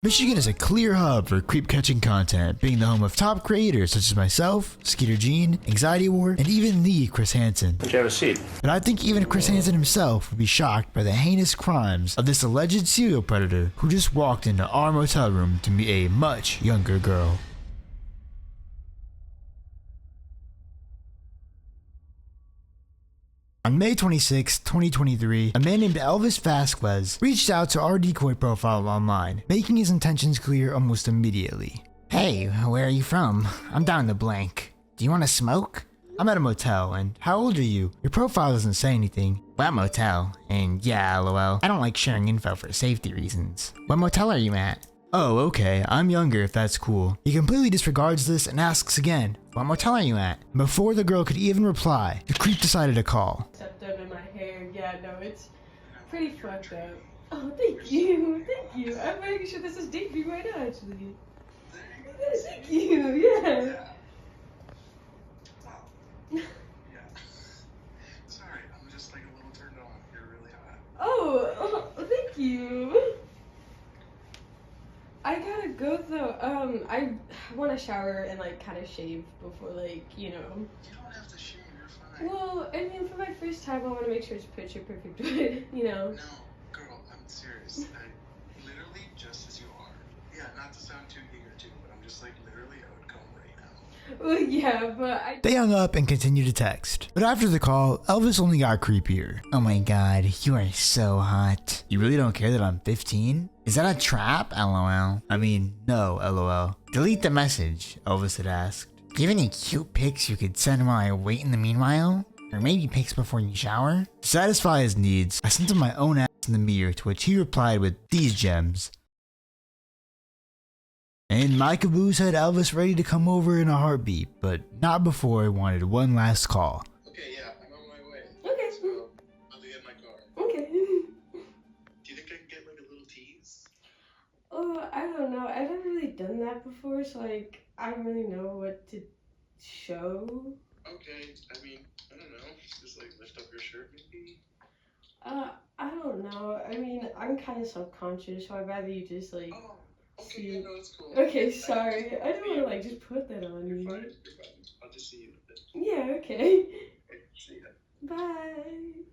Michigan is a clear hub for creep-catching content, being the home of top creators such as myself, Skeeter Jean, Anxiety War, and even the Chris Hansen. Would you have a seat? But I think even Chris Hansen himself would be shocked by the heinous crimes of this alleged serial predator who just walked into our motel room to meet a much younger girl. On May 26, 2023, a man named Elvis Vasquez reached out to our decoy profile online, making his intentions clear almost immediately. Hey, where are you from? I'm down the blank. Do you want to smoke? I'm at a motel, and how old are you? Your profile doesn't say anything. What motel? And yeah, lol. I don't like sharing info for safety reasons. What motel are you at? Oh, okay, I'm younger if that's cool. He completely disregards this and asks again, what motel are you at? Before the girl could even reply, the creep decided to call. Except up in my hair, yeah, no, it's pretty fucked up. Oh, thank you, thank you. I'm making sure this is deeply right now, actually. Thank you, yeah. Yeah. Sorry, I'm just like a little turned on. You're really hot. Oh, thank you. I gotta go though. I want to shower and like kind of shave before, like, you know. You don't have to shave, you're fine. Well, I mean, for my first time, I want to make sure it's picture perfect, you know. No, girl, I'm serious. Literally just as you are. Yeah, not to sound too eager too, but I'm just like, literally, I would come right now. Well, yeah, but They hung up and continued to text. But after the call, Elvis only got creepier. Oh my god, you are so hot. You really don't care that I'm 15? Is that a trap? LOL. I mean, no, LOL. Delete the message, Elvis had asked. Do you have any cute pics you could send while I wait in the meanwhile? Or maybe pics before you shower? To satisfy his needs, I sent him my own ass in the mirror, to which he replied with these gems. And my caboose had Elvis ready to come over in a heartbeat, but not before I wanted one last call. Okay, yeah, I'm on my way. Okay. So, I'll be in my car. okay. Do you think I can get like a little tease? Oh, I don't know. I've never really done that before, so like, I don't really know what to show. Okay, I mean, I don't know. Just like lift up your shirt maybe? I don't know. I mean, I'm kind of self-conscious, so I'd rather you just like. Oh, okay, yeah, no, it's cool. Okay, sorry. I don't want to like just put that on You're you. fine, you're fine. I'll just see you in a bit. Yeah. Okay. Okay, see ya. Bye.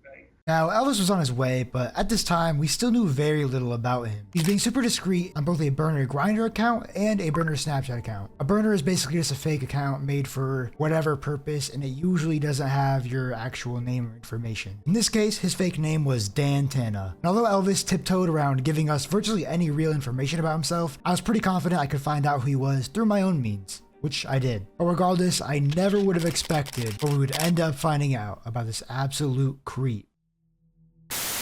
Bye. Now, Elvis was on his way, but at this time, we still knew very little about him. He's being super discreet on both a burner Grindr account and a burner Snapchat account. A burner is basically just a fake account made for whatever purpose, and it usually doesn't have your actual name or information. In this case, his fake name was Dan Tana. And although Elvis tiptoed around giving us virtually any real information about himself, I was pretty confident I could find out who he was through my own means. Which I did. But regardless, I never would have expected where we would end up finding out about this absolute creep.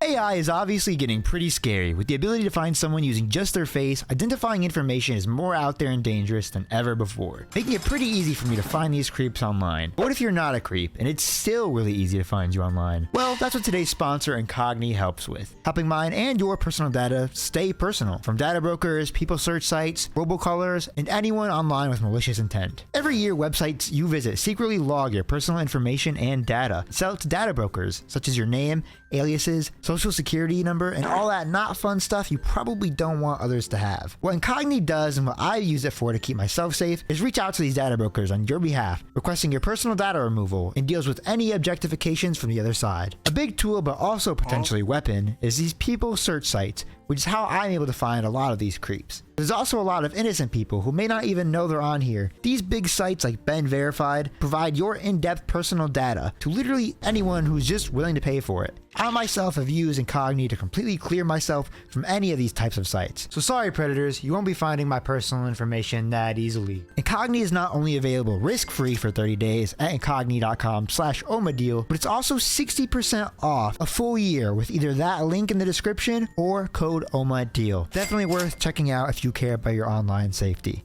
AI is obviously getting pretty scary. With the ability to find someone using just their face, identifying information is more out there and dangerous than ever before, making it pretty easy for me to find these creeps online. But what if you're not a creep, and it's still really easy to find you online? Well, that's what today's sponsor Incogni helps with, helping mine and your personal data stay personal, from data brokers, people search sites, robocallers, and anyone online with malicious intent. Every year, websites you visit secretly log your personal information and data, sell it to data brokers, such as your name, aliases, social security number, and all that not fun stuff you probably don't want others to have. What Incogni does, and what I use it for to keep myself safe, is reach out to these data brokers on your behalf, requesting your personal data removal, and deals with any objectifications from the other side. A big tool, but also potentially weapon, is these people search sites, which is how I'm able to find a lot of these creeps. There's also a lot of innocent people who may not even know they're on here. These big sites like Ben Verified provide your in-depth personal data to literally anyone who's just willing to pay for it. I myself have used Incogni to completely clear myself from any of these types of sites. So sorry predators, you won't be finding my personal information that easily. Incogni is not only available risk-free for 30 days at incogni.com/Omma deal, but it's also 60% off a full year with either that link in the description or code Omma deal. Definitely worth checking out if you care about your online safety.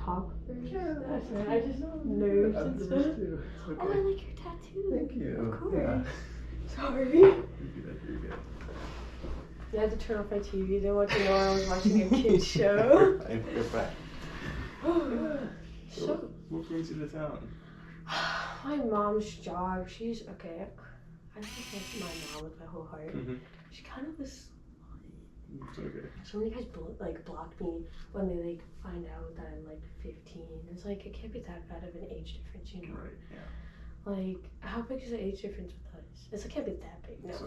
Talk first. That's right. I just nerves and stuff. Okay. Oh, I like your tattoo. Thank you. Of course. Yeah. Sorry. You're good, you're good. I had to turn off my TV. Didn't want to know I was watching a kid's show. You're back. So, What brings you to town? my mom's job. She's okay. I just love my mom with my whole heart. She kind of was. It's okay. So many guys blocked me when they like find out that I'm like 15. It's like it can't be that bad of an age difference, you know? Right, yeah. Like, how big is the age difference with us? It can't be that big, no. That's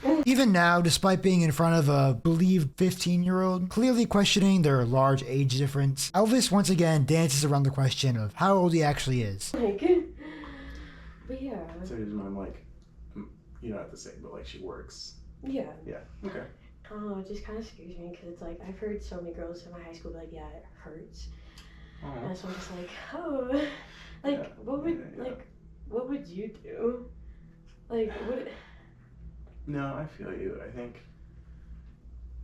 right. Even now, despite being in front of a believed 15-year-old, clearly questioning their large age difference, Elvis once again dances around the question of how old he actually is. Like, but yeah. So his mom, like, you know, not the same, but like she works. Yeah. Yeah. Okay. Oh, it just kind of scares me because it's like I've heard so many girls in my high school be like, yeah, it hurts. And so I'm just like, oh, like Yeah. what would Yeah. like what would you do? Like what? No, I feel you. I think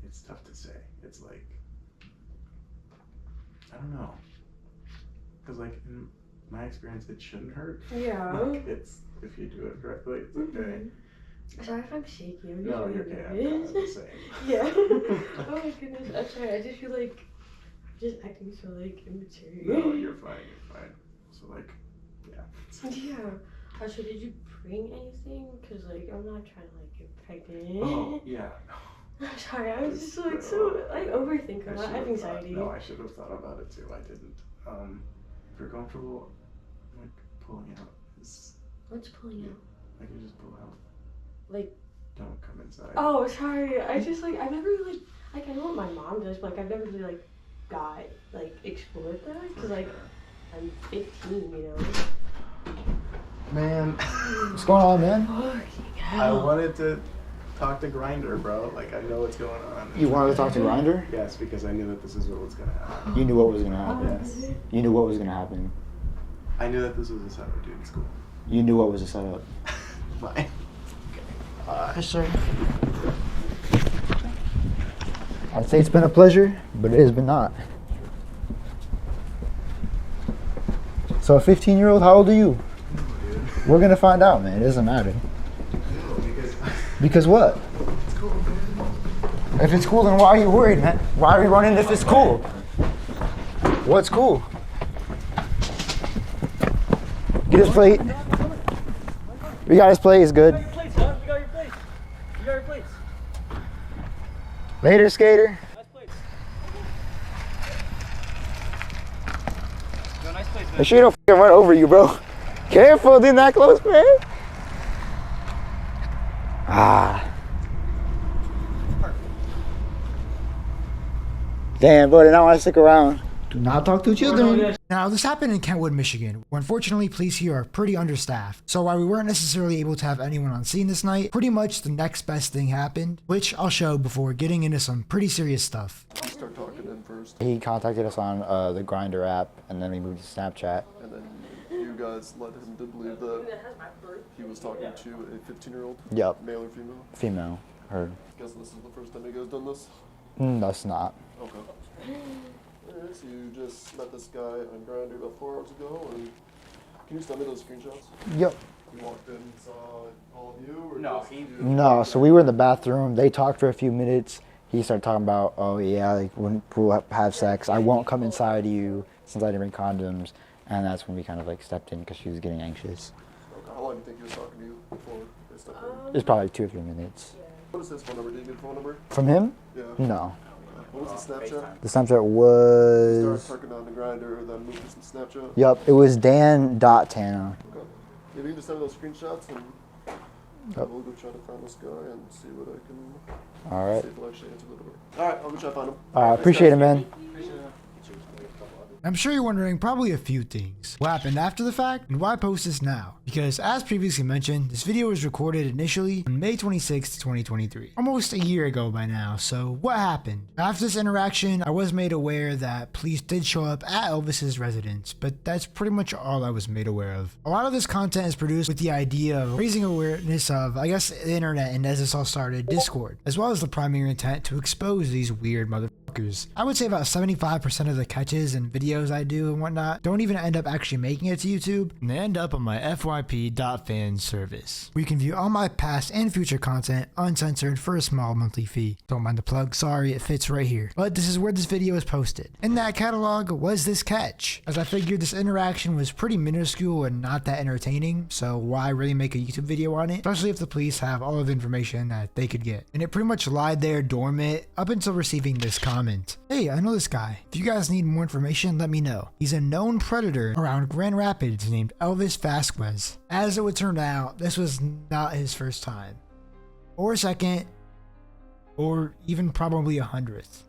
it's tough to say. It's like, I don't know. Because like in my experience, it shouldn't hurt. Yeah. Like it's, if you do it correctly, it's okay. Sorry if I'm shaky. I'm just No, really you're okay. I'm nervous. kind of the same. Yeah. Oh my goodness. I'm sorry. I just feel like I'm just acting so like immature. No, you're fine. You're fine. So like, yeah. Yeah. So did you bring anything? Cause like I'm not trying to like get pregnant. Oh yeah. I'm sorry. I was just like so I overthink a lot. I have should've anxiety. No, I should have thought about it too. I didn't. If you're comfortable, like pulling out is. What's pulling out? I can just pull out. Like. Don't come inside. Oh, sorry. I just like I've never really like I know what my mom does, but like I've never really like got like explored that because like I'm 15, you know. Man, What's going on, man? I wanted to talk to Grinder, bro. Like I know what's going on. You wanted to talk to Grinder? Yes, because I knew that this is what was gonna happen. You knew what was gonna happen. Yes. You knew what was gonna happen. I knew that this was a setup, dude, in school. You knew what was a setup. Fine. Sir. I'd say it's been a pleasure, but it has been not. So a 15-year-old, how old are you? We're gonna find out, man. It doesn't matter. No, because Because what? it's cool, man. If it's cool, then why are you worried, man? Why are we running if it's cool? What's cool? Get his plate. We got his plate. It's good. We got your plates, huh? We got your plates. We got your plates. Later, skater. Nice plates. No, nice plates, man. Make sure you don't fucking run over you, bro. Careful, dude, that close, man. Ah. Damn, buddy, now I stick around. Do not talk to children. Now, this happened in Kentwood, Michigan, where unfortunately police here are pretty understaffed. So while we weren't necessarily able to have anyone on scene this night, pretty much the next best thing happened, which I'll show before getting into some pretty serious stuff. Start talking to him first, He contacted us on the Grindr app, and then we moved to Snapchat. and then you guys led him to believe that he was talking to a 15-year-old, Yep, male or female. female. Heard. Guess this is the first time you guys done this? That's not. Okay. Alright, so you just met this guy on Grindr about 4 hours ago, and can you send me those screenshots? Yep. You walked in and saw all of you, or No, just he- you? No, so we were in the bathroom. They talked for a few minutes. He started talking about, oh yeah, like when we'll have sex, I won't come inside you since I didn't bring condoms. And that's when we kind of like stepped in because she was getting anxious. Okay, how long do you think he was talking to you before they stepped in? It was probably 2 or 3 minutes. What is his phone number? Do you get a phone number? From him? Yeah. No. What was the Snapchat? The Snapchat Started was. talking on the Grindr, then moved to some Snapchat. Yep, it was Dan.Tana. Okay. Maybe you can just send me those screenshots, and Yep. we'll go try to find this guy and see what I can. Alright. See if he'll actually answer the door. Alright, I'll go try to find him. Alright, appreciate it, man. I'm sure you're wondering probably a few things. What happened after the fact and why post this now? Because as previously mentioned, this video was recorded initially on May 26th, 2023. Almost a year ago by now, so what happened? After this interaction, I was made aware that police did show up at Elvis's residence, but that's pretty much all I was made aware of. A lot of this content is produced with the idea of raising awareness of, I guess, the internet and as this all started, Discord, as well as the primary intent to expose these weird motherfuckers. I would say about 75% of the catches and videos I do and whatnot don't even end up actually making it to YouTube, and they end up on my fyp.fan service, where you can view all my past and future content uncensored for a small monthly fee. Don't mind the plug, sorry, it fits right here. But this is where this video is posted. In that catalog was this catch, as I figured this interaction was pretty minuscule and not that entertaining, so why really make a YouTube video on it, especially if the police have all of the information that they could get. And it pretty much lied there dormant up until receiving this comment. Hey, I know this guy. If you guys need more information, let me know. He's a known predator around Grand Rapids named Elvis Vasquez. As it would turn out, this was not his first time, or second, or even probably 100th.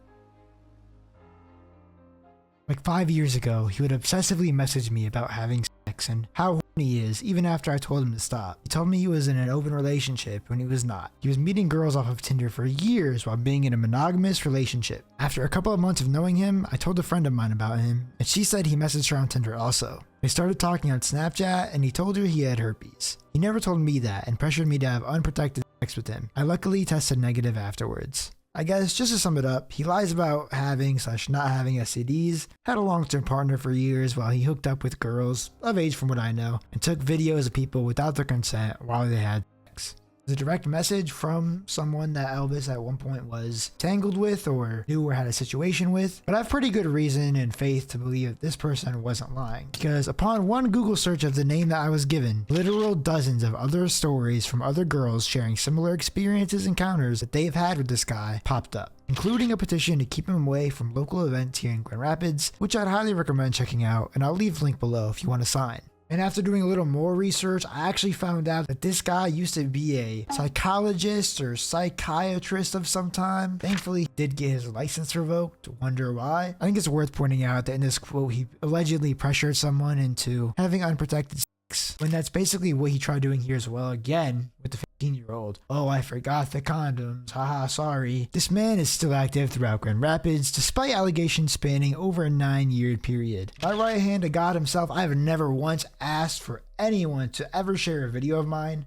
Like 5 years ago, he would obsessively message me about having sex and how horny he is even after I told him to stop. He told me he was in an open relationship when he was not. He was meeting girls off of Tinder for years while being in a monogamous relationship. After a couple of months of knowing him, I told a friend of mine about him, and she said he messaged her on Tinder also. They started talking on Snapchat, and he told her he had herpes. He never told me that and pressured me to have unprotected sex with him. I luckily tested negative afterwards. I guess, just to sum it up, he lies about having/not having STDs, had a long-term partner for years while he hooked up with girls, of age from what I know, and took videos of people without their consent while they had sex. It was a direct message from someone that Elvis at one point was tangled with or knew or had a situation with, but I have pretty good reason and faith to believe that this person wasn't lying, because upon one Google search of the name that I was given, literal dozens of other stories from other girls sharing similar experiences and encounters that they've had with this guy popped up, including a petition to keep him away from local events here in Grand Rapids, which I'd highly recommend checking out, and I'll leave a link below if you want to sign. And after doing a little more research, I actually found out that this guy used to be a psychologist or psychiatrist of some time. Thankfully, he did get his license revoked. Wonder why? I think it's worth pointing out that in this quote, he allegedly pressured someone into having unprotected sex, when that's basically what he tried doing here as well, again, with the 15-year-old. Oh, I forgot the condoms. Haha, sorry. This man is still active throughout Grand Rapids, despite allegations spanning over a 9-year period. My right hand to God himself, I have never once asked for anyone to ever share a video of mine,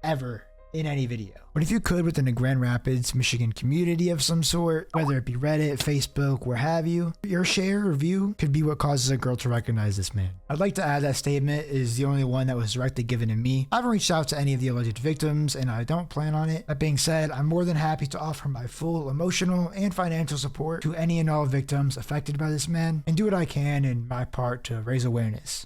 ever, in any video. But if you could within the Grand Rapids, Michigan community of some sort, whether it be Reddit, Facebook, where have you, your share or view could be what causes a girl to recognize this man. I'd like to add that statement is the only one that was directly given to me. I haven't reached out to any of the alleged victims, and I don't plan on it. That being said, I'm more than happy to offer my full emotional and financial support to any and all victims affected by this man, and do what I can in my part to raise awareness.